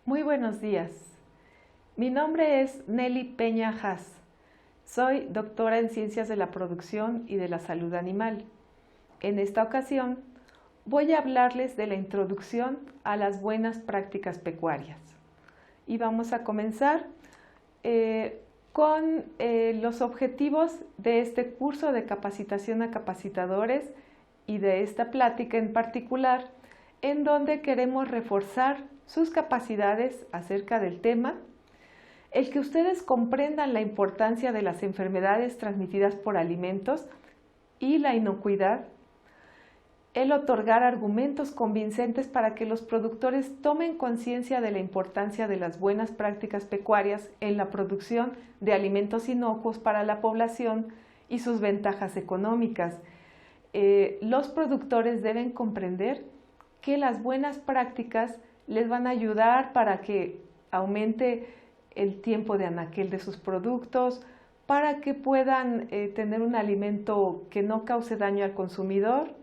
Muy buenos días. Mi nombre es Nelly Peña Haas. Soy doctora en Ciencias de la Producción y de la Salud Animal. En esta ocasión voy a hablarles de la introducción a las buenas prácticas pecuarias. Y vamos a comenzar con los objetivos de este curso de capacitación a capacitadores y de esta plática en particular, en donde queremos reforzar sus capacidades acerca del tema, el que ustedes comprendan la importancia de las enfermedades transmitidas por alimentos y la inocuidad, el otorgar argumentos convincentes para que los productores tomen conciencia de la importancia de las buenas prácticas pecuarias en la producción de alimentos inocuos para la población y sus ventajas económicas. Los productores deben comprender que las buenas prácticas les van a ayudar para que aumente el tiempo de anaquel de sus productos, para que puedan tener un alimento que no cause daño al consumidor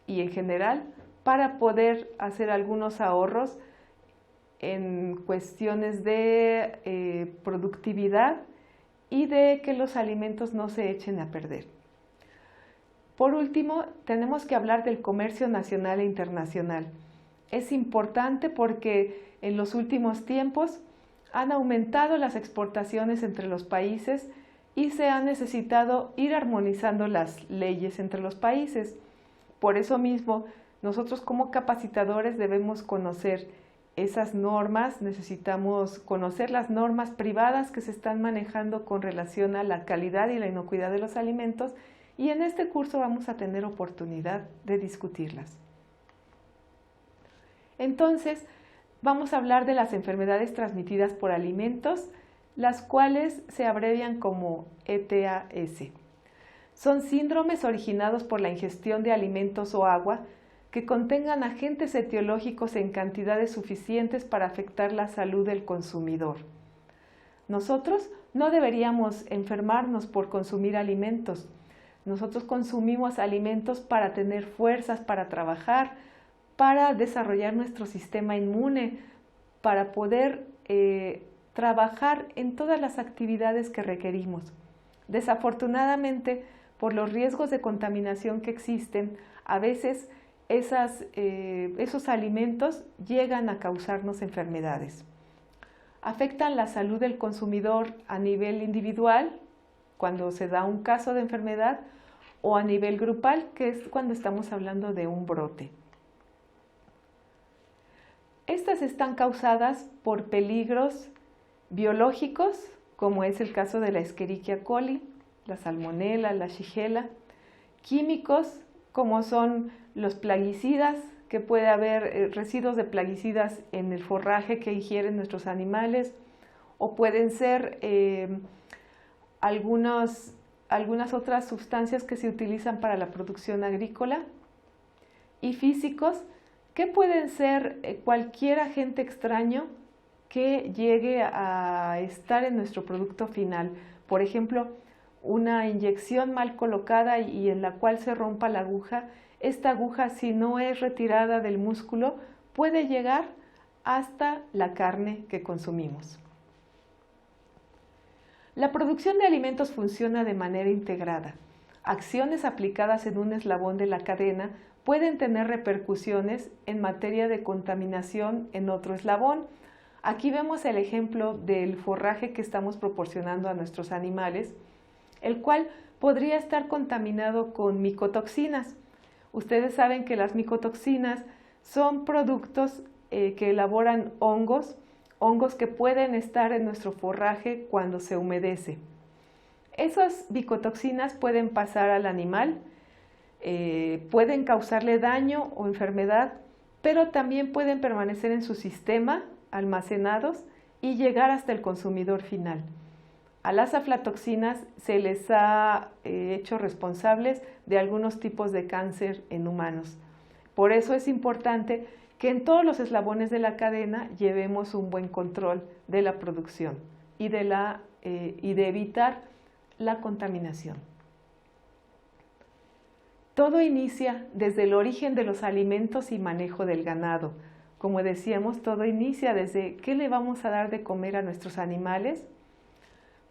y en general para poder hacer algunos ahorros en cuestiones de productividad y de que los alimentos no se echen a perder. Por último, tenemos que hablar del comercio nacional e internacional. Es importante porque en los últimos tiempos han aumentado las exportaciones entre los países y se ha necesitado ir armonizando las leyes entre los países. Por eso mismo, nosotros como capacitadores debemos conocer esas normas, necesitamos conocer las normas privadas que se están manejando con relación a la calidad y la inocuidad de los alimentos, y en este curso vamos a tener oportunidad de discutirlas. Entonces, vamos a hablar de las enfermedades transmitidas por alimentos, las cuales se abrevian como ETAS. Son síndromes originados por la ingestión de alimentos o agua que contengan agentes etiológicos en cantidades suficientes para afectar la salud del consumidor. Nosotros no deberíamos enfermarnos por consumir alimentos. Nosotros consumimos alimentos para tener fuerzas para trabajar, para desarrollar nuestro sistema inmune, para poder trabajar en todas las actividades que requerimos. Desafortunadamente, por los riesgos de contaminación que existen, a veces esos alimentos llegan a causarnos enfermedades. Afectan la salud del consumidor a nivel individual, cuando se da un caso de enfermedad, o a nivel grupal, que es cuando estamos hablando de un brote. Estas están causadas por peligros biológicos, como es el caso de la Escherichia coli, la Salmonella, la Shigella, químicos, como son los plaguicidas, que puede haber residuos de plaguicidas en el forraje que ingieren nuestros animales, o pueden ser algunas otras sustancias que se utilizan para la producción agrícola, y físicos, que pueden ser cualquier agente extraño que llegue a estar en nuestro producto final. Por ejemplo, una inyección mal colocada y en la cual se rompa la aguja. Esta aguja, si no es retirada del músculo, puede llegar hasta la carne que consumimos. La producción de alimentos funciona de manera integrada. Acciones aplicadas en un eslabón de la cadena pueden tener repercusiones en materia de contaminación en otro eslabón. Aquí vemos el ejemplo del forraje que estamos proporcionando a nuestros animales, el cual podría estar contaminado con micotoxinas. Ustedes saben que las micotoxinas son productos que elaboran hongos que pueden estar en nuestro forraje cuando se humedece. Esas micotoxinas pueden pasar al animal, pueden causarle daño o enfermedad, pero también pueden permanecer en su sistema almacenados y llegar hasta el consumidor final. A las aflatoxinas se les ha hecho responsables de algunos tipos de cáncer en humanos. Por eso es importante que en todos los eslabones de la cadena llevemos un buen control de la producción y de evitar la contaminación. Todo inicia desde el origen de los alimentos y manejo del ganado. Como decíamos, todo inicia desde qué le vamos a dar de comer a nuestros animales,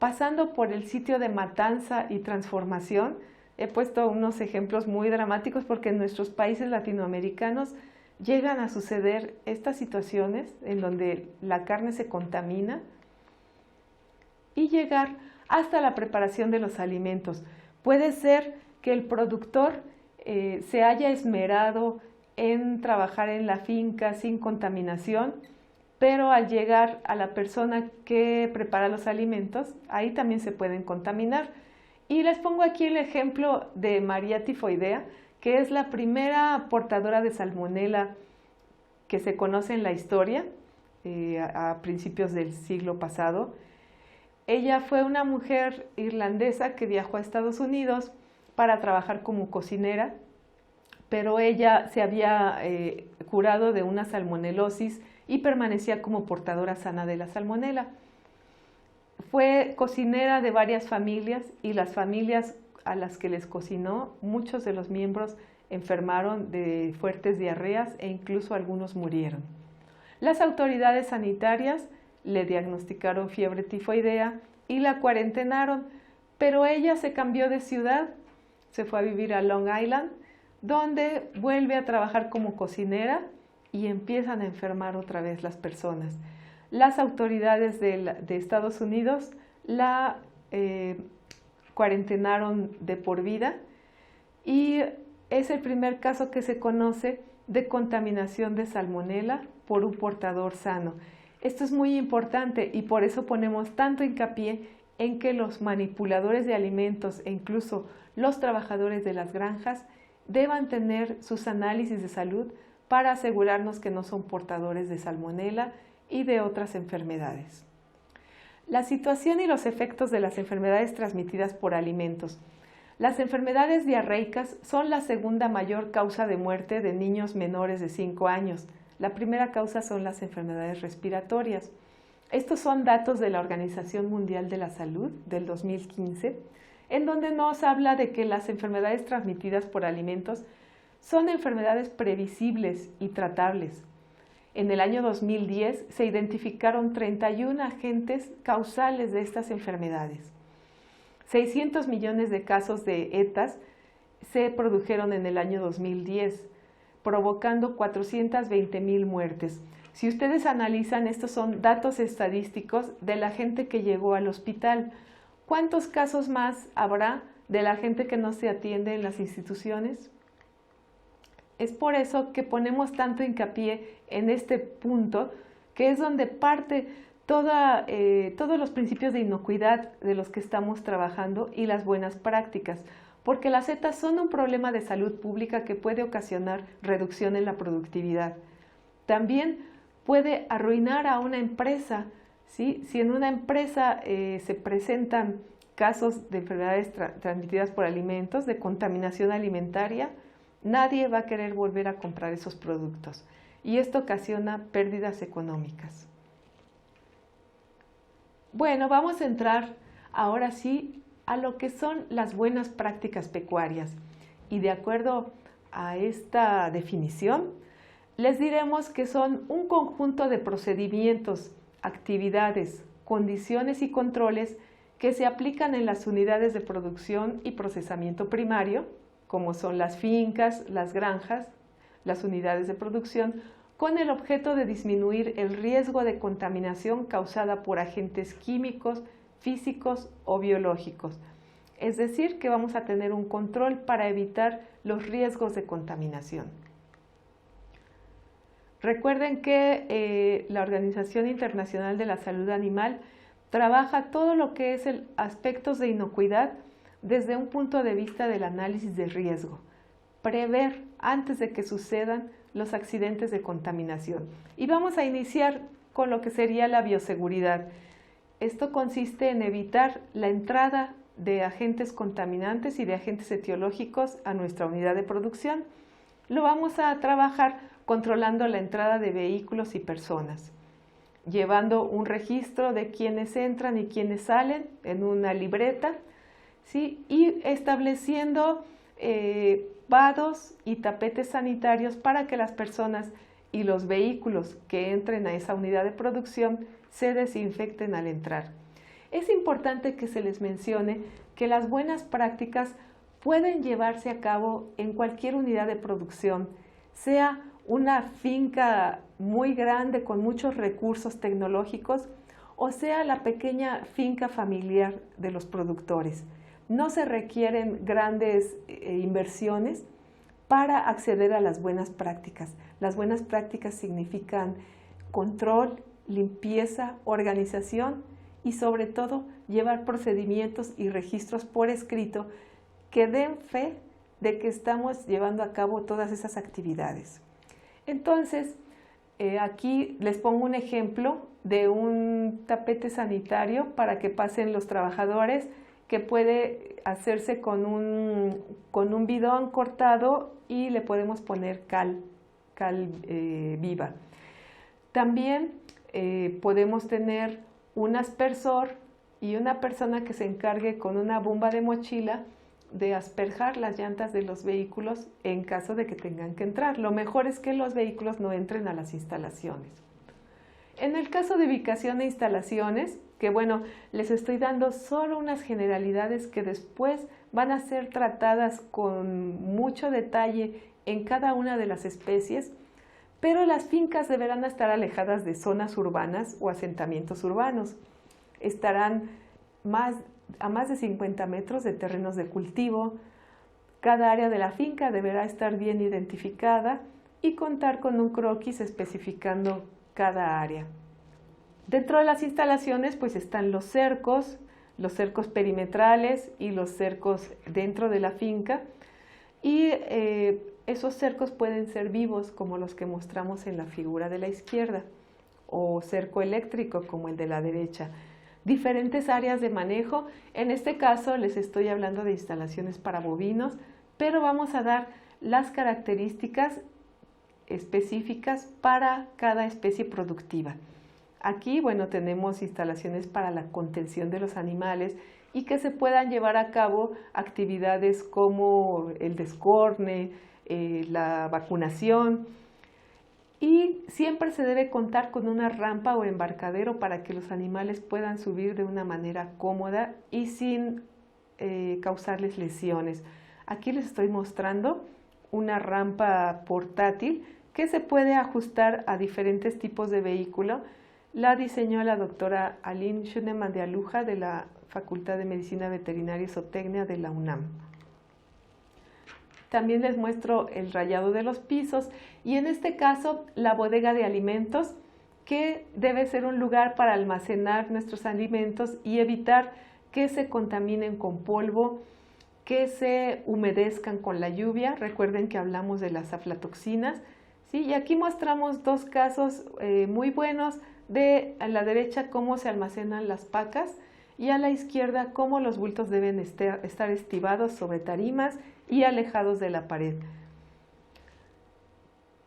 pasando por el sitio de matanza y transformación. He puesto unos ejemplos muy dramáticos porque en nuestros países latinoamericanos llegan a suceder estas situaciones en donde la carne se contamina, y llegar hasta la preparación de los alimentos. Puede ser que el productor se haya esmerado en trabajar en la finca sin contaminación, pero al llegar a la persona que prepara los alimentos, ahí también se pueden contaminar. Y les pongo aquí el ejemplo de María Tifoidea, que es la primera portadora de salmonela que se conoce en la historia, a principios del siglo pasado. Ella fue una mujer irlandesa que viajó a Estados Unidos para trabajar como cocinera, pero ella se había curado de una salmonelosis y permanecía como portadora sana de la salmonela. Fue cocinera de varias familias y las familias a las que les cocinó, muchos de los miembros enfermaron de fuertes diarreas e incluso algunos murieron. Las autoridades sanitarias le diagnosticaron fiebre tifoidea y la cuarentenaron, pero ella se cambió de ciudad, se fue a vivir a Long Island, donde vuelve a trabajar como cocinera y empiezan a enfermar otra vez las personas. Las autoridades de Estados Unidos la cuarentenaron de por vida y es el primer caso que se conoce de contaminación de salmonela por un portador sano. Esto es muy importante y por eso ponemos tanto hincapié en que los manipuladores de alimentos e incluso los trabajadores de las granjas deban tener sus análisis de salud para asegurarnos que no son portadores de salmonela y de otras enfermedades. La situación y los efectos de las enfermedades transmitidas por alimentos. Las enfermedades diarreicas son la segunda mayor causa de muerte de niños menores de 5 años. La primera causa son las enfermedades respiratorias. Estos son datos de la Organización Mundial de la Salud del 2015, en donde nos habla de que las enfermedades transmitidas por alimentos son enfermedades previsibles y tratables. En el año 2010 se identificaron 31 agentes causales de estas enfermedades. 600 millones de casos de ETAs se produjeron en el año 2010, provocando 420,000 muertes. Si ustedes analizan, estos son datos estadísticos de la gente que llegó al hospital. ¿Cuántos casos más habrá de la gente que no se atiende en las instituciones? Es por eso que ponemos tanto hincapié en este punto, que es donde parte todos los principios de inocuidad de los que estamos trabajando y las buenas prácticas, porque las ETAs son un problema de salud pública que puede ocasionar reducción en la productividad. También puede arruinar a una empresa, ¿sí? Si en una empresa se presentan casos de enfermedades transmitidas por alimentos, de contaminación alimentaria, nadie va a querer volver a comprar esos productos y esto ocasiona pérdidas económicas. Bueno, vamos a entrar ahora sí a lo que son las buenas prácticas pecuarias y de acuerdo a esta definición les diremos que son un conjunto de procedimientos, actividades, condiciones y controles que se aplican en las unidades de producción y procesamiento primario, como son las fincas, las granjas, las unidades de producción, con el objeto de disminuir el riesgo de contaminación causada por agentes químicos, físicos o biológicos. Es decir, que vamos a tener un control para evitar los riesgos de contaminación. Recuerden que la Organización Internacional de la Salud Animal trabaja todo lo que es el aspectos de inocuidad desde un punto de vista del análisis de riesgo, prever antes de que sucedan los accidentes de contaminación. Y vamos a iniciar con lo que sería la bioseguridad. Esto consiste en evitar la entrada de agentes contaminantes y de agentes etiológicos a nuestra unidad de producción. Lo vamos a trabajar controlando la entrada de vehículos y personas, llevando un registro de quienes entran y quienes salen en una libreta, ¿sí? Y estableciendo vados y tapetes sanitarios para que las personas y los vehículos que entren a esa unidad de producción se desinfecten al entrar. Es importante que se les mencione que las buenas prácticas pueden llevarse a cabo en cualquier unidad de producción, sea una finca muy grande con muchos recursos tecnológicos o sea la pequeña finca familiar de los productores. No se requieren grandes inversiones para acceder a las buenas prácticas. Las buenas prácticas significan control, limpieza, organización y sobre todo llevar procedimientos y registros por escrito que den fe de que estamos llevando a cabo todas esas actividades. Entonces, aquí les pongo un ejemplo de un tapete sanitario para que pasen los trabajadores, que puede hacerse con un bidón cortado y le podemos poner cal viva. También podemos tener un aspersor y una persona que se encargue con una bomba de mochila de asperjar las llantas de los vehículos en caso de que tengan que entrar. Lo mejor es que los vehículos no entren a las instalaciones. En el caso de ubicación e instalaciones, que bueno, les estoy dando solo unas generalidades que después van a ser tratadas con mucho detalle en cada una de las especies, pero las fincas deberán estar alejadas de zonas urbanas o asentamientos urbanos. Estarán a más de 50 metros de terrenos de cultivo. Cada área de la finca deberá estar bien identificada y contar con un croquis especificando cada área. Dentro de las instalaciones pues están los cercos perimetrales y los cercos dentro de la finca, y esos cercos pueden ser vivos como los que mostramos en la figura de la izquierda, o cerco eléctrico como el de la derecha. Diferentes áreas de manejo. En este caso les estoy hablando de instalaciones para bovinos, pero vamos a dar las características específicas para cada especie productiva. Aquí, bueno, tenemos instalaciones para la contención de los animales y que se puedan llevar a cabo actividades como el descorne, la vacunación. Y siempre se debe contar con una rampa o embarcadero para que los animales puedan subir de una manera cómoda y sin causarles lesiones. Aquí les estoy mostrando una rampa portátil que se puede ajustar a diferentes tipos de vehículo. La diseñó la doctora Aline Schunemann de Aluja de la Facultad de Medicina Veterinaria y Zootecnia de la UNAM. También les muestro el rayado de los pisos y en este caso la bodega de alimentos, que debe ser un lugar para almacenar nuestros alimentos y evitar que se contaminen con polvo, que se humedezcan con la lluvia. Recuerden que hablamos de las aflatoxinas, ¿sí? Y aquí mostramos dos casos muy buenos. A la derecha cómo se almacenan las pacas y a la izquierda cómo los bultos deben estar estivados sobre tarimas y alejados de la pared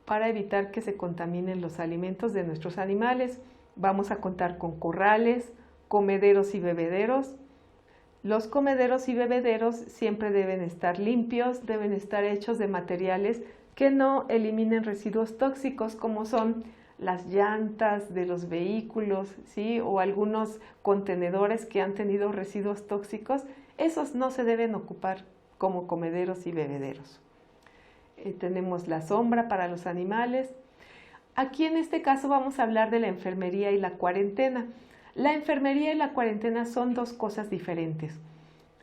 para evitar que se contaminen los alimentos de nuestros animales. Vamos a contar con corrales, comederos y bebederos. Los comederos y bebederos siempre deben estar limpios, deben estar hechos de materiales que no eliminen residuos tóxicos como son las llantas de los vehículos, ¿sí? O algunos contenedores que han tenido residuos tóxicos. Esos no se deben ocupar como comederos y bebederos. Tenemos la sombra para los animales. Aquí en este caso vamos a hablar de la enfermería y la cuarentena. La enfermería y la cuarentena son dos cosas diferentes.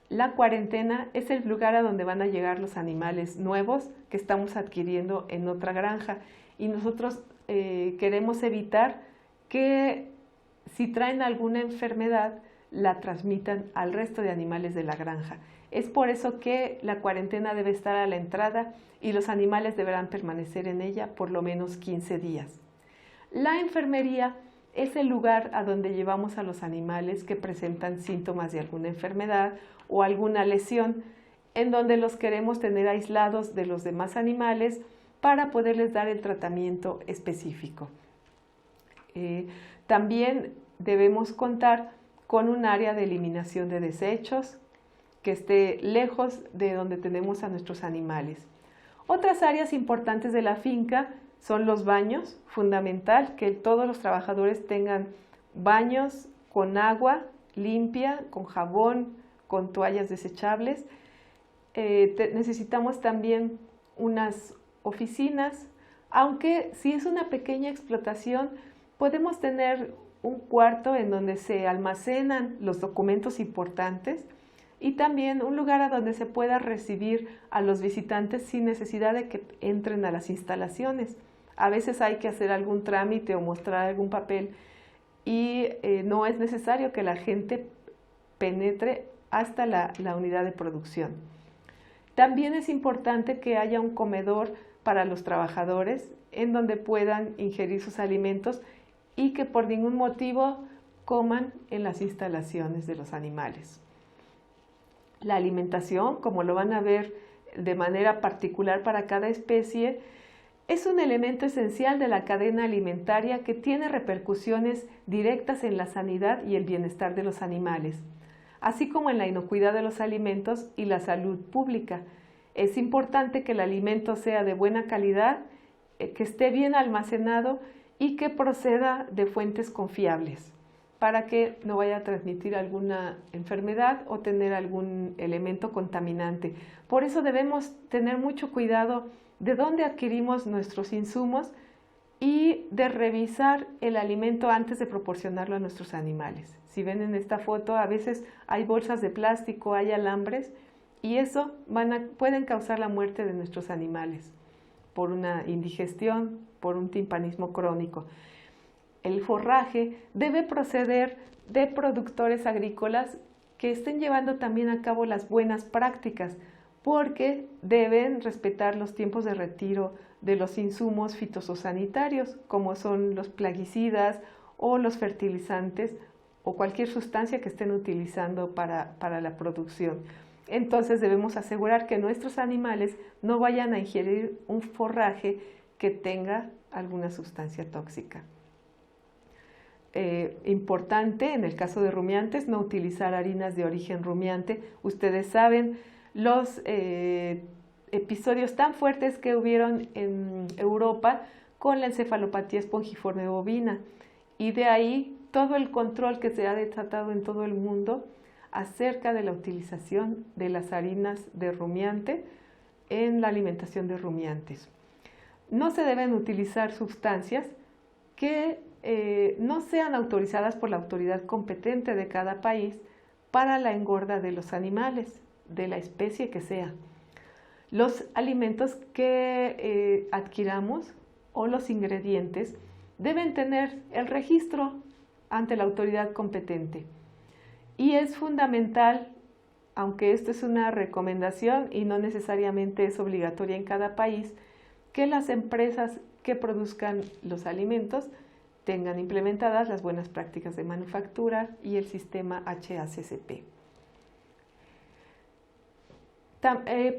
La cuarentena es el lugar a donde van a llegar los animales nuevos que estamos adquiriendo en otra granja, y nosotros queremos evitar que si traen alguna enfermedad la transmitan al resto de animales de la granja. Es por eso que la cuarentena debe estar a la entrada y los animales deberán permanecer en ella por lo menos 15 días. La enfermería es el lugar a donde llevamos a los animales que presentan síntomas de alguna enfermedad o alguna lesión, en donde los queremos tener aislados de los demás animales para poderles dar el tratamiento específico. También debemos contar con un área de eliminación de desechos que esté lejos de donde tenemos a nuestros animales. Otras áreas importantes de la finca son los baños, fundamental que todos los trabajadores tengan baños con agua limpia, con jabón, con toallas desechables. Necesitamos también unas oficinas, aunque si es una pequeña explotación, podemos tener un cuarto en donde se almacenan los documentos importantes y también un lugar a donde se pueda recibir a los visitantes sin necesidad de que entren a las instalaciones. A veces hay que hacer algún trámite o mostrar algún papel y no es necesario que la gente penetre hasta la unidad de producción. También es importante que haya un comedor para los trabajadores en donde puedan ingerir sus alimentos y que por ningún motivo coman en las instalaciones de los animales. La alimentación, como lo van a ver de manera particular para cada especie, es un elemento esencial de la cadena alimentaria que tiene repercusiones directas en la sanidad y el bienestar de los animales, así como en la inocuidad de los alimentos y la salud pública. Es importante que el alimento sea de buena calidad, que esté bien almacenado y que proceda de fuentes confiables para que no vaya a transmitir alguna enfermedad o tener algún elemento contaminante. Por eso debemos tener mucho cuidado de dónde adquirimos nuestros insumos y de revisar el alimento antes de proporcionarlo a nuestros animales. Si ven en esta foto, a veces hay bolsas de plástico, hay alambres y eso pueden causar la muerte de nuestros animales por una indigestión, por un timpanismo crónico. El forraje debe proceder de productores agrícolas que estén llevando también a cabo las buenas prácticas, porque deben respetar los tiempos de retiro de los insumos fitosanitarios, como son los plaguicidas o los fertilizantes o cualquier sustancia que estén utilizando para la producción. Entonces debemos asegurar que nuestros animales no vayan a ingerir un forraje que tenga alguna sustancia tóxica. Importante en el caso de rumiantes no utilizar harinas de origen rumiante. Ustedes saben los episodios tan fuertes que hubieron en Europa con la encefalopatía espongiforme bovina y de ahí todo el control que se ha desatado en todo el mundo acerca de la utilización de las harinas de rumiante en la alimentación de rumiantes. No se deben utilizar sustancias que no sean autorizadas por la autoridad competente de cada país para la engorda de los animales, de la especie que sea. Los alimentos que adquiramos o los ingredientes deben tener el registro ante la autoridad competente. Y es fundamental, aunque esto es una recomendación y no necesariamente es obligatoria en cada país, que las empresas que produzcan los alimentos tengan implementadas las buenas prácticas de manufactura y el sistema HACCP.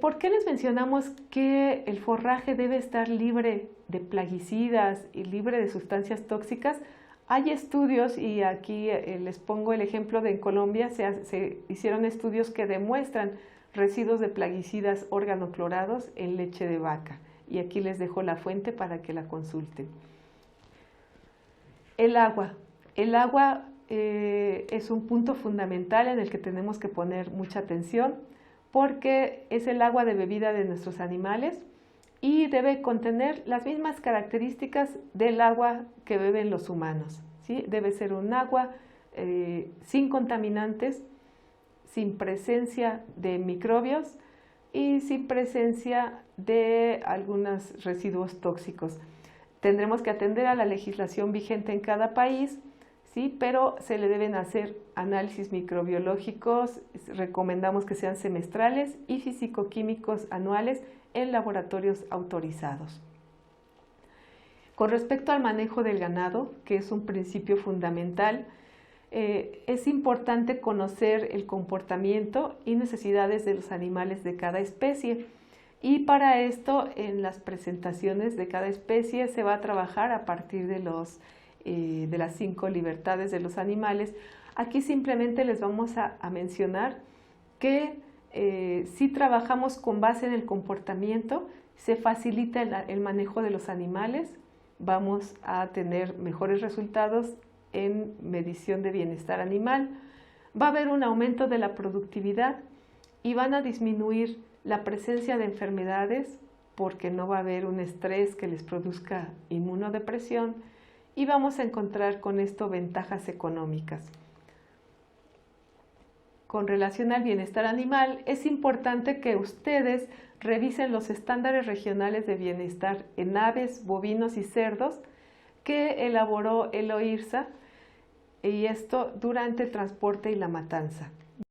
¿Por qué les mencionamos que el forraje debe estar libre de plaguicidas y libre de sustancias tóxicas? Hay estudios, y aquí les pongo el ejemplo de en Colombia, se hicieron estudios que demuestran residuos de plaguicidas organoclorados en leche de vaca. Y aquí les dejo la fuente para que la consulten. El agua. El agua es un punto fundamental en el que tenemos que poner mucha atención porque es el agua de bebida de nuestros animales y debe contener las mismas características del agua que beben los humanos, ¿sí? Debe ser un agua sin contaminantes, sin presencia de microbios y sin presencia de algunos residuos tóxicos. Tendremos que atender a la legislación vigente en cada país, ¿sí? Pero se le deben hacer análisis microbiológicos, recomendamos que sean semestrales y físico-químicos anuales en laboratorios autorizados. Con respecto al manejo del ganado, que es un principio fundamental, es importante conocer el comportamiento y necesidades de los animales de cada especie. Y para esto, en las presentaciones de cada especie se va a trabajar a partir de las 5 libertades de los animales. Aquí simplemente les vamos a mencionar que si trabajamos con base en el comportamiento, se facilita el manejo de los animales, vamos a tener mejores resultados en medición de bienestar animal, va a haber un aumento de la productividad y van a disminuir la presencia de enfermedades porque no va a haber un estrés que les produzca inmunodepresión y vamos a encontrar con esto ventajas económicas. Con relación al bienestar animal, es importante que ustedes revisen los estándares regionales de bienestar en aves, bovinos y cerdos que elaboró el OIRSA, y esto durante el transporte y la matanza.